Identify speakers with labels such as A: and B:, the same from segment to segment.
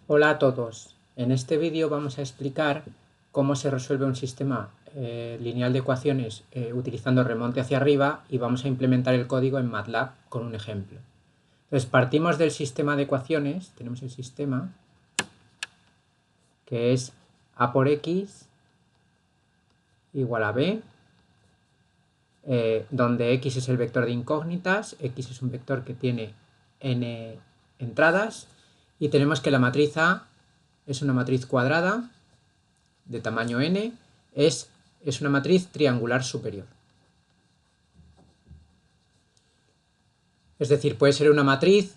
A: Hola a todos. En este vídeo vamos a explicar cómo se resuelve un sistema lineal de ecuaciones utilizando remonte hacia arriba y vamos a implementar el código en MATLAB con un ejemplo. Entonces partimos del sistema de ecuaciones, tenemos el sistema que es a por x igual a b, donde x es el vector de incógnitas, x es un vector que tiene n entradas y tenemos que la matriz A es una matriz cuadrada de tamaño n, es una matriz triangular superior. Es decir, puede ser una matriz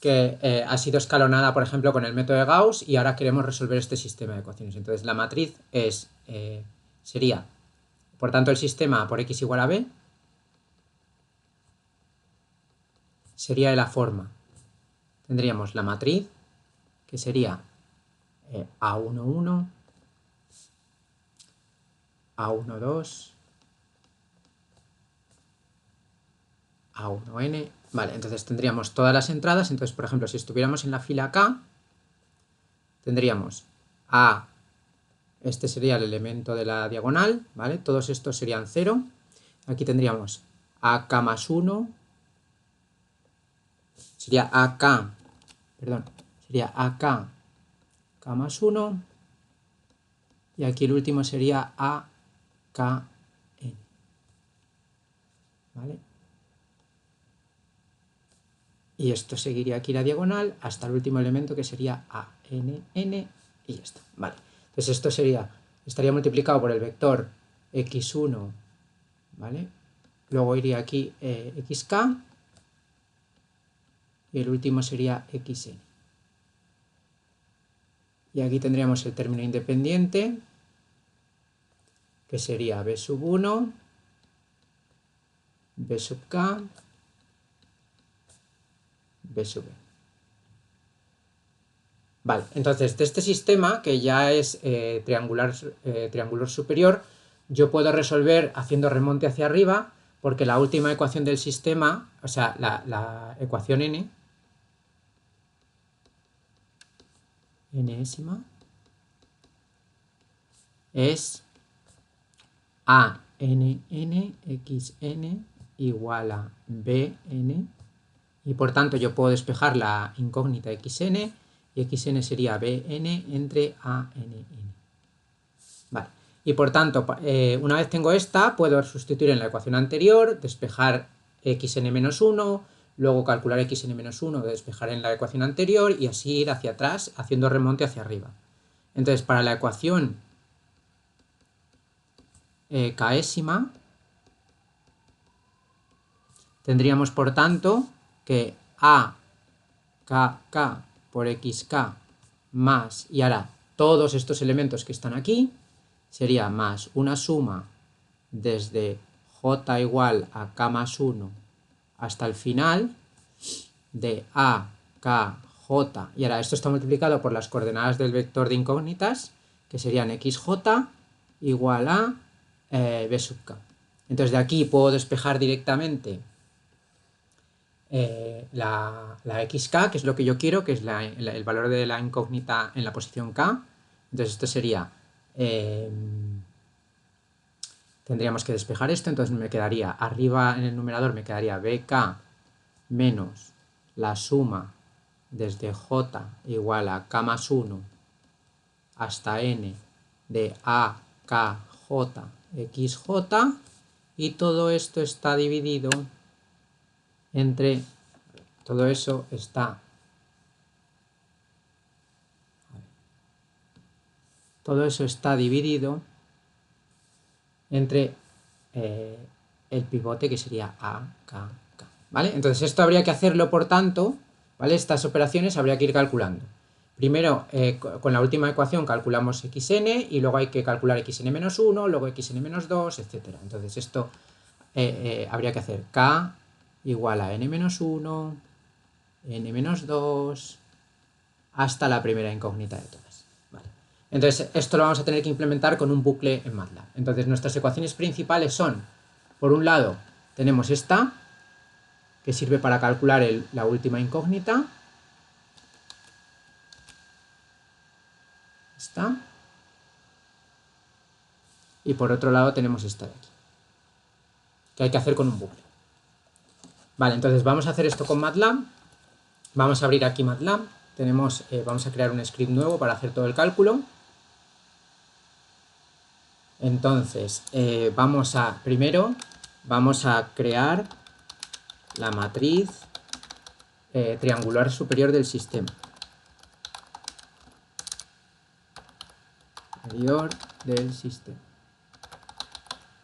A: que ha sido escalonada, por ejemplo, con el método de Gauss y ahora queremos resolver este sistema de ecuaciones. Entonces la matriz sería, por tanto, el sistema A por x igual a b sería de la forma. Tendríamos la matriz, que sería A11, A12, A1n. Vale, entonces tendríamos todas las entradas. Entonces, por ejemplo, si estuviéramos en la fila K, tendríamos A, este sería el elemento de la diagonal, ¿vale? Todos estos serían 0. Aquí tendríamos AK más 1, sería AK, perdón, sería AK, K más 1, y aquí el último sería AKN, ¿vale? Y esto seguiría aquí la diagonal hasta el último elemento que sería ANN y ya está, ¿vale? Entonces esto estaría multiplicado por el vector x1, ¿vale? Luego iría aquí xk y el último sería xn. Y aquí tendríamos el término independiente, que sería b sub 1, b sub k, b sub n. Vale, entonces de este sistema, que ya es triangular superior, yo puedo resolver haciendo remonte hacia arriba, porque la última ecuación del sistema, o sea, la ecuación enésima, es ANN igual a BN, y por tanto yo puedo despejar la incógnita xn, y xn sería bn entre ANN. Vale. Y por tanto, una vez tengo esta, puedo sustituir en la ecuación anterior, despejar xn menos 1, luego calcular xn menos 1, despejar en la ecuación anterior y así ir hacia atrás, haciendo remonte hacia arriba. Entonces, para la ecuación késima, tendríamos por tanto que AKK por xk más, y ahora todos estos elementos que están aquí, sería más una suma desde j igual a k más 1 hasta el final de a, k, j, y ahora esto está multiplicado por las coordenadas del vector de incógnitas, que serían xj igual a b sub k. Entonces de aquí puedo despejar directamente la xk, que es lo que yo quiero, que es el valor de la incógnita en la posición k. Entonces esto sería, tendríamos que despejar esto, entonces me quedaría, arriba en el numerador me quedaría bk menos la suma desde j igual a k más 1 hasta n de a, k, j, xj, y todo esto está dividido entre, todo eso está, dividido entre el pivote, que sería a, k, k, ¿vale? Entonces esto habría que hacerlo, por tanto, ¿vale? Estas operaciones habría que ir calculando. Primero, con la última ecuación calculamos xn y luego hay que calcular xn menos 1, luego xn menos 2, etc. Entonces esto habría que hacer k igual a n menos 1, n menos 2, hasta la primera incógnita de todas. Vale. Entonces esto lo vamos a tener que implementar con un bucle en MATLAB. Entonces nuestras ecuaciones principales son, por un lado, tenemos esta, que sirve para calcular la última incógnita, Está. Y por otro lado tenemos esta de aquí, que hay que hacer con un bucle. Vale, entonces vamos a hacer esto con MATLAB. Vamos a abrir aquí MATLAB. Vamos a crear un script nuevo para hacer todo el cálculo. Entonces, primero vamos a crear la matriz triangular superior del sistema. Superior del sistema.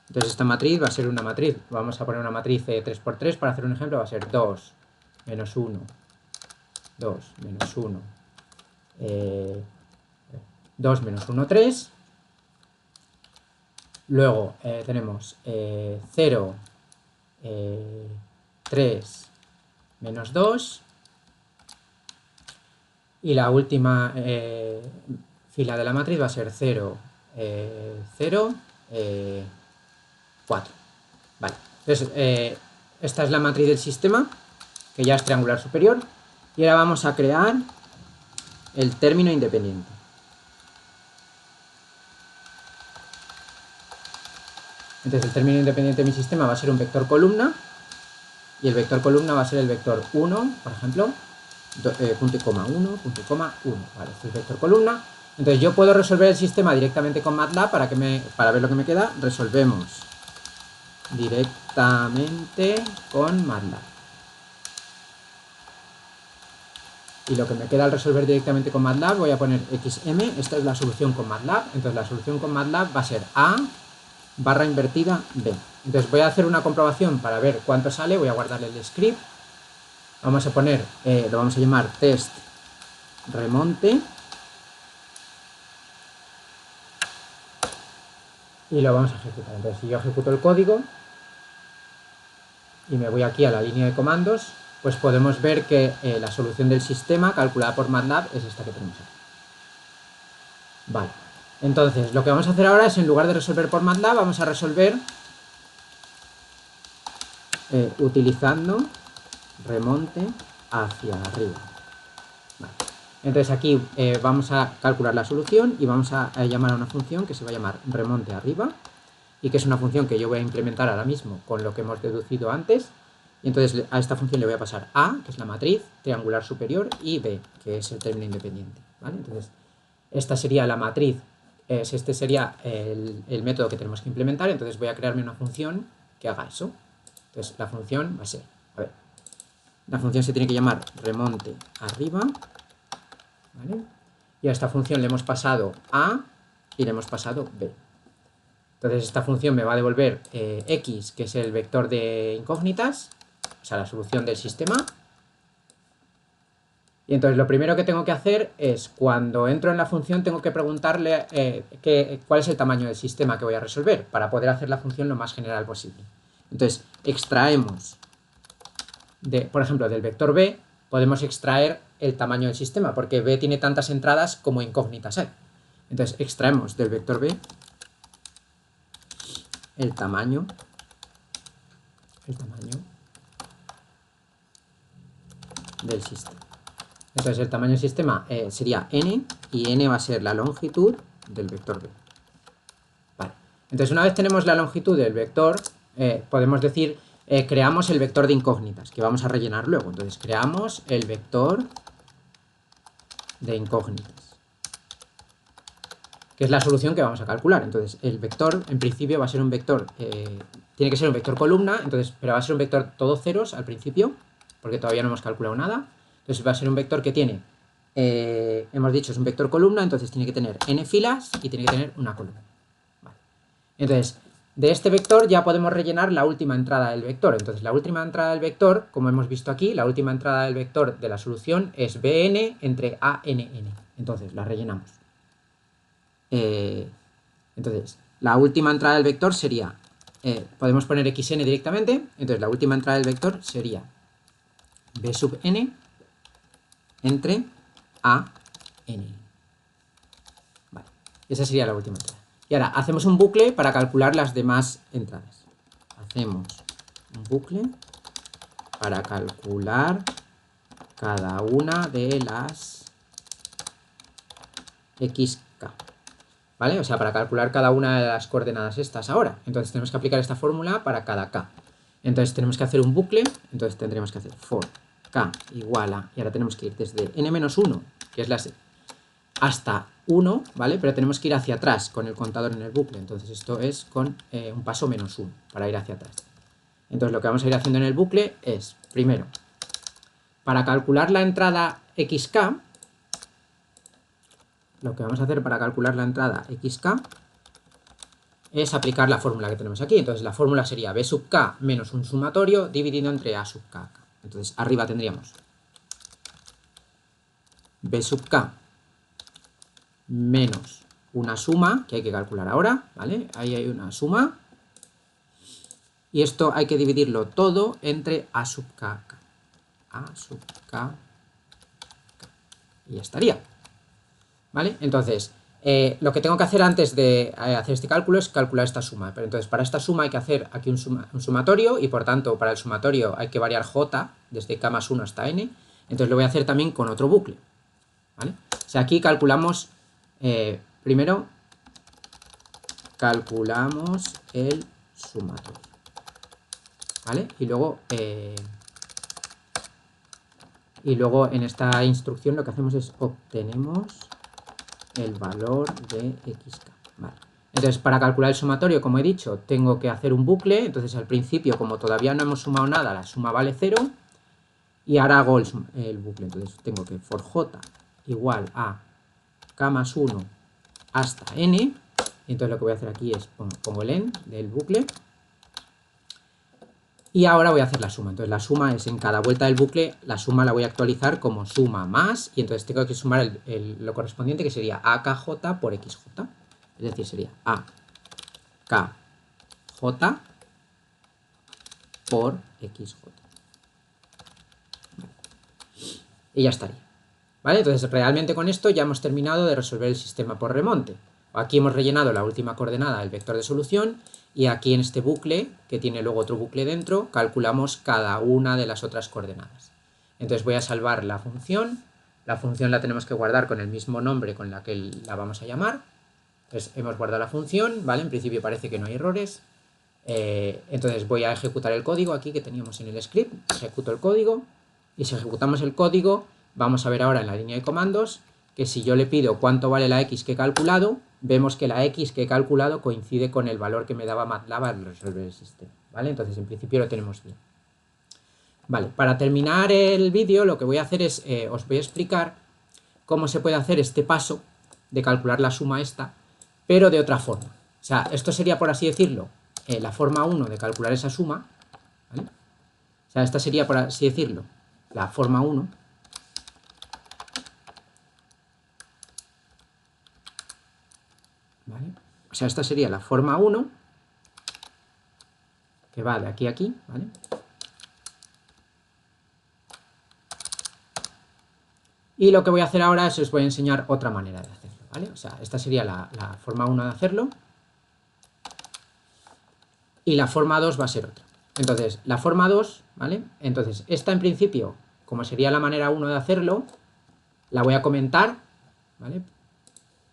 A: Entonces esta matriz va a ser una matriz, vamos a poner una matriz 3×3 para hacer un ejemplo, va a ser 2, menos 1, 2, menos 1, 2, menos 1, 3. Luego tenemos 0, 3, menos 2. Y la última fila de la matriz va a ser 0, 0, 4. Vale, entonces esta es la matriz del sistema, que ya es triangular superior. Y ahora vamos a crear el término independiente. Entonces el término independiente de mi sistema va a ser un vector columna. Y el vector columna va a ser el vector 1, por ejemplo, punto y coma 1, punto y coma 1. Vale, este es el vector columna. Entonces yo puedo resolver el sistema directamente con MATLAB para ver lo que me queda. Resolvemos directamente con MATLAB. Y lo que me queda al resolver directamente con MATLAB, voy a poner XM. Esta es la solución con MATLAB. Entonces la solución con MATLAB va a ser A barra invertida B. Entonces voy a hacer una comprobación para ver cuánto sale. Voy a guardarle el script. Vamos a poner, lo vamos a llamar test remonte. Y lo vamos a ejecutar. Entonces si yo ejecuto el código y me voy aquí a la línea de comandos, pues podemos ver que la solución del sistema calculada por MATLAB es esta que tenemos aquí. Vale, entonces lo que vamos a hacer ahora es, en lugar de resolver por MATLAB, vamos a resolver utilizando remonte hacia arriba. Vale. Entonces aquí vamos a calcular la solución y vamos a llamar a una función que se va a llamar remonte arriba, y que es una función que yo voy a implementar ahora mismo con lo que hemos deducido antes. Y entonces a esta función le voy a pasar A, que es la matriz triangular superior, y B, que es el término independiente. ¿Vale? Entonces esta sería la matriz, este sería el método que tenemos que implementar. Entonces voy a crearme una función que haga eso. Entonces la función va a ser, la función se tiene que llamar remonte arriba, ¿vale? Y a esta función le hemos pasado A y le hemos pasado B. Entonces esta función me va a devolver X, que es el vector de incógnitas, o sea, la solución del sistema. Y entonces lo primero que tengo que hacer es, cuando entro en la función, tengo que preguntarle cuál es el tamaño del sistema que voy a resolver, para poder hacer la función lo más general posible. Entonces extraemos, por ejemplo, del vector B, podemos extraer el tamaño del sistema, porque B tiene tantas entradas como incógnitas hay. Entonces extraemos del vector B el tamaño del sistema. Entonces el tamaño del sistema sería n, y n va a ser la longitud del vector B. Vale. Entonces una vez tenemos la longitud del vector, podemos decir, creamos el vector de incógnitas, que vamos a rellenar luego. Entonces creamos el vector de incógnitas, que es la solución que vamos a calcular. Entonces el vector en principio va a ser un vector, tiene que ser un vector columna, entonces, pero va a ser un vector todo ceros al principio, porque todavía no hemos calculado nada. Entonces va a ser un vector que tiene, hemos dicho, es un vector columna, entonces tiene que tener n filas y tiene que tener una columna. Vale. Entonces, de este vector ya podemos rellenar la última entrada del vector. Entonces la última entrada del vector, como hemos visto aquí, la última entrada del vector de la solución es bn entre ann. Entonces la rellenamos. Entonces la última entrada del vector sería, podemos poner xn directamente, entonces la última entrada del vector sería b sub n entre a n. Vale, esa sería la última entrada. Y ahora hacemos un bucle para calcular las demás entradas. Hacemos un bucle para calcular cada una de las xk. ¿vale? O sea, para calcular cada una de las coordenadas estas ahora. Entonces tenemos que aplicar esta fórmula para cada k. Entonces tenemos que hacer un bucle, entonces tendremos que hacer for k igual a, y ahora tenemos que ir desde n-1, que es la hasta 1, ¿vale? Pero tenemos que ir hacia atrás con el contador en el bucle, entonces esto es con un paso -1 para ir hacia atrás. Entonces lo que vamos a ir haciendo en el bucle es, primero, para calcular la entrada xk, lo que vamos a hacer para calcular la entrada xk es aplicar la fórmula que tenemos aquí. Entonces la fórmula sería b sub k menos un sumatorio dividido entre a sub k. Entonces arriba tendríamos b sub k menos una suma, que hay que calcular ahora, ¿vale? Ahí hay una suma. Y esto hay que dividirlo todo entre a sub k. A sub k. Y ya estaría. ¿Vale? Entonces, lo que tengo que hacer antes de hacer este cálculo es calcular esta suma. Pero entonces, para esta suma hay que hacer aquí un sumatorio y por tanto, para el sumatorio hay que variar j desde k más 1 hasta n. Entonces lo voy a hacer también con otro bucle. ¿Vale? O sea, aquí calculamos, primero calculamos el sumatorio. ¿Vale? Y luego en esta instrucción lo que hacemos es obtenemos el valor de xk. Vale. Entonces, para calcular el sumatorio, como he dicho, tengo que hacer un bucle. Entonces, al principio, como todavía no hemos sumado nada, la suma vale 0. Y ahora hago el bucle. Entonces, tengo que for j igual a k más 1 hasta n. Y entonces lo que voy a hacer aquí es pongo el en del bucle. Y ahora voy a hacer la suma. Entonces la suma es en cada vuelta del bucle, la suma la voy a actualizar como suma más, y entonces tengo que sumar lo correspondiente, que sería AKJ por XJ. Es decir, sería AKJ por XJ. Vale. Y ya estaría. ¿Vale? Entonces realmente con esto ya hemos terminado de resolver el sistema por remonte. Aquí hemos rellenado la última coordenada del vector de solución, y aquí en este bucle, que tiene luego otro bucle dentro, calculamos cada una de las otras coordenadas. Entonces voy a salvar la función la tenemos que guardar con el mismo nombre con la que la vamos a llamar. Entonces hemos guardado la función, ¿vale? En principio parece que no hay errores. Entonces voy a ejecutar el código aquí que teníamos en el script, ejecuto el código, y si ejecutamos el código, vamos a ver ahora en la línea de comandos que si yo le pido cuánto vale la x que he calculado, vemos que la x que he calculado coincide con el valor que me daba MATLAB al resolver el sistema, ¿vale? Entonces, en principio lo tenemos bien. Vale, para terminar el vídeo, lo que voy a hacer es, os voy a explicar cómo se puede hacer este paso de calcular la suma esta, pero de otra forma. O sea, esto sería, por así decirlo, la forma 1 de calcular esa suma, ¿vale? O sea, esta sería, por así decirlo, la forma 1. ¿Vale? O sea, esta sería la forma 1, que va de aquí a aquí, ¿vale? Y lo que voy a hacer ahora es os voy a enseñar otra manera de hacerlo, ¿vale? O sea, esta sería la forma 1 de hacerlo. Y la forma 2 va a ser otra. Entonces, la forma 2, ¿vale? Entonces, esta en principio, como sería la manera 1 de hacerlo, la voy a comentar, ¿vale?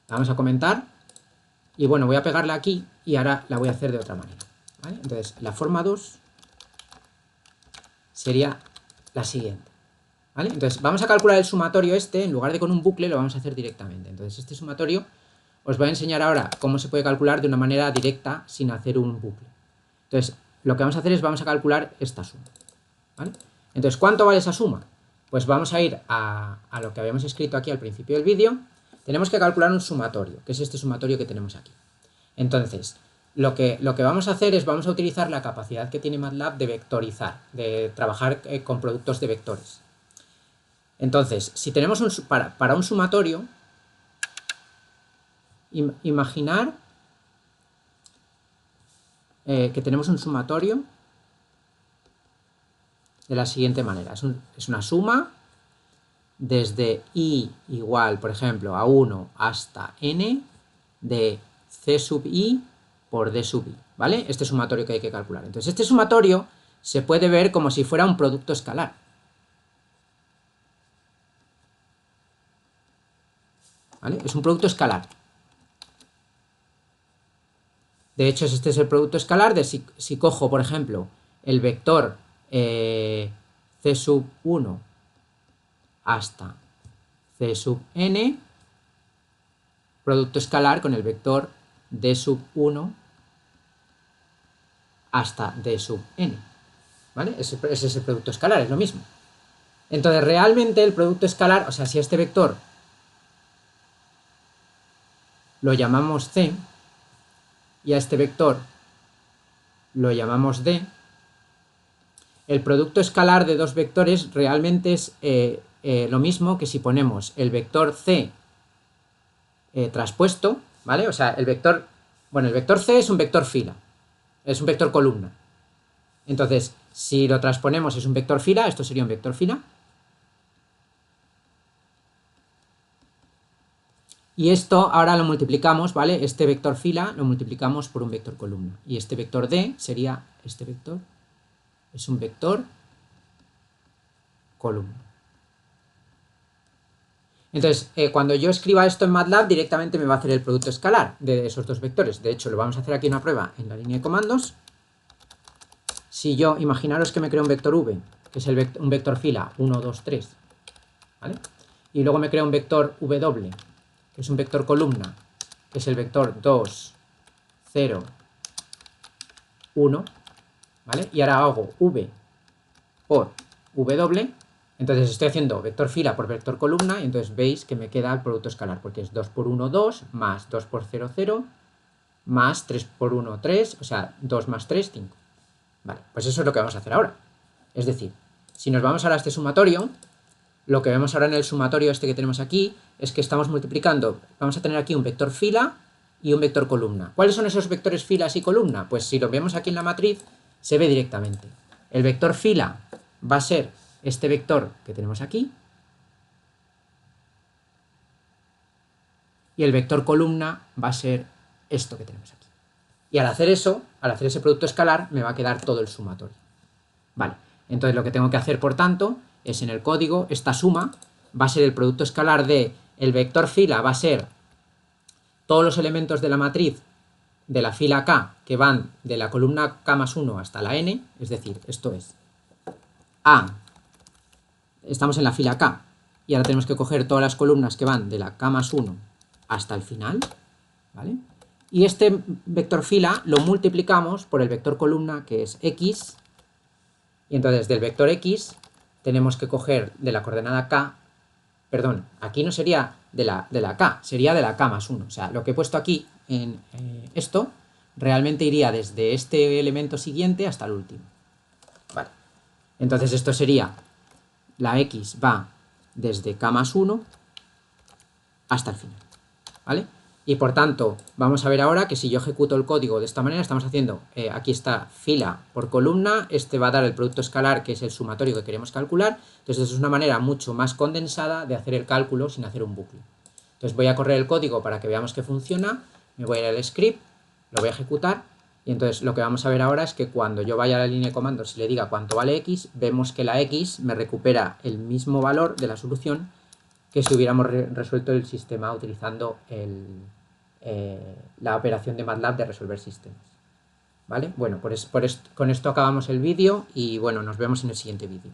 A: La vamos a comentar. Y bueno, voy a pegarla aquí y ahora la voy a hacer de otra manera, ¿vale? Entonces, la forma 2 sería la siguiente, ¿vale? Entonces, vamos a calcular el sumatorio este, en lugar de con un bucle, lo vamos a hacer directamente. Entonces, este sumatorio os voy a enseñar ahora cómo se puede calcular de una manera directa sin hacer un bucle. Entonces, lo que vamos a hacer es vamos a calcular esta suma, ¿vale? Entonces, ¿cuánto vale esa suma? Pues vamos a ir a lo que habíamos escrito aquí al principio del vídeo. Tenemos que calcular un sumatorio, que es este sumatorio que tenemos aquí. Entonces, lo que vamos a hacer es vamos a utilizar la capacidad que tiene MATLAB de vectorizar, de trabajar con productos de vectores. Entonces, si tenemos para un sumatorio, imaginar que tenemos un sumatorio de la siguiente manera. Es una suma desde i igual, por ejemplo, a 1 hasta n de c sub i por d sub i, ¿vale? Este sumatorio que hay que calcular. Entonces, este sumatorio se puede ver como si fuera un producto escalar. ¿Vale? Es un producto escalar. De hecho, este es el producto escalar de si cojo, por ejemplo, el vector c sub 1 hasta c sub n, producto escalar con el vector d sub 1 hasta d sub n, ¿vale? Ese es el producto escalar, es lo mismo. Entonces, realmente el producto escalar, o sea, si a este vector lo llamamos c y a este vector lo llamamos d, el producto escalar de dos vectores realmente es lo mismo que si ponemos el vector c traspuesto, ¿vale? O sea, el vector c es un vector fila, es un vector columna. Entonces, si lo transponemos es un vector fila, esto sería un vector fila. Y esto ahora lo multiplicamos, ¿vale? Este vector fila lo multiplicamos por un vector columna. Y este vector d sería este vector, es un vector columna. Entonces, cuando yo escriba esto en MATLAB, directamente me va a hacer el producto escalar de esos dos vectores. De hecho, lo vamos a hacer aquí una prueba en la línea de comandos. Si yo, imaginaros que me creo un vector v, que es un vector fila 1, 2, 3, ¿vale? Y luego me creo un vector w, que es un vector columna, que es el vector 2, 0, 1, ¿vale? Y ahora hago v por w, entonces estoy haciendo vector fila por vector columna, y entonces veis que me queda el producto escalar, porque es 2 por 1, 2, más 2 por 0, 0, más 3 por 1, 3, o sea, 2 más 3, 5. Vale, pues eso es lo que vamos a hacer ahora. Es decir, si nos vamos ahora a este sumatorio, lo que vemos ahora en el sumatorio este que tenemos aquí es que estamos multiplicando, vamos a tener aquí un vector fila y un vector columna. ¿Cuáles son esos vectores filas y columna? Pues si lo vemos aquí en la matriz, se ve directamente. El vector fila va a ser este vector que tenemos aquí, y el vector columna va a ser esto que tenemos aquí. Y al hacer eso, al hacer ese producto escalar, me va a quedar todo el sumatorio. Vale, entonces lo que tengo que hacer, por tanto, es en el código, esta suma va a ser el producto escalar de el vector fila, va a ser todos los elementos de la matriz de la fila K que van de la columna K más 1 hasta la N, es decir, esto es A, estamos en la fila K, y ahora tenemos que coger todas las columnas que van de la K más 1 hasta el final, ¿vale? Y este vector fila lo multiplicamos por el vector columna, que es X, y entonces del vector X tenemos que coger de la coordenada K, perdón, aquí no sería de la K, sería de la K más 1. O sea, lo que he puesto aquí en esto realmente iría desde este elemento siguiente hasta el último. Vale. Entonces esto sería, la X va desde K más 1 hasta el final. ¿Vale? Y por tanto, vamos a ver ahora que si yo ejecuto el código de esta manera, estamos haciendo, aquí está fila por columna, este va a dar el producto escalar, que es el sumatorio que queremos calcular. Entonces es una manera mucho más condensada de hacer el cálculo sin hacer un bucle. Entonces voy a correr el código para que veamos que funciona, me voy a ir al script, lo voy a ejecutar, y entonces lo que vamos a ver ahora es que cuando yo vaya a la línea de comandos y le diga cuánto vale x, vemos que la x me recupera el mismo valor de la solución que si hubiéramos resuelto el sistema utilizando la operación de MATLAB de resolver sistemas. ¿Vale? Bueno, con esto acabamos el vídeo y bueno, nos vemos en el siguiente vídeo.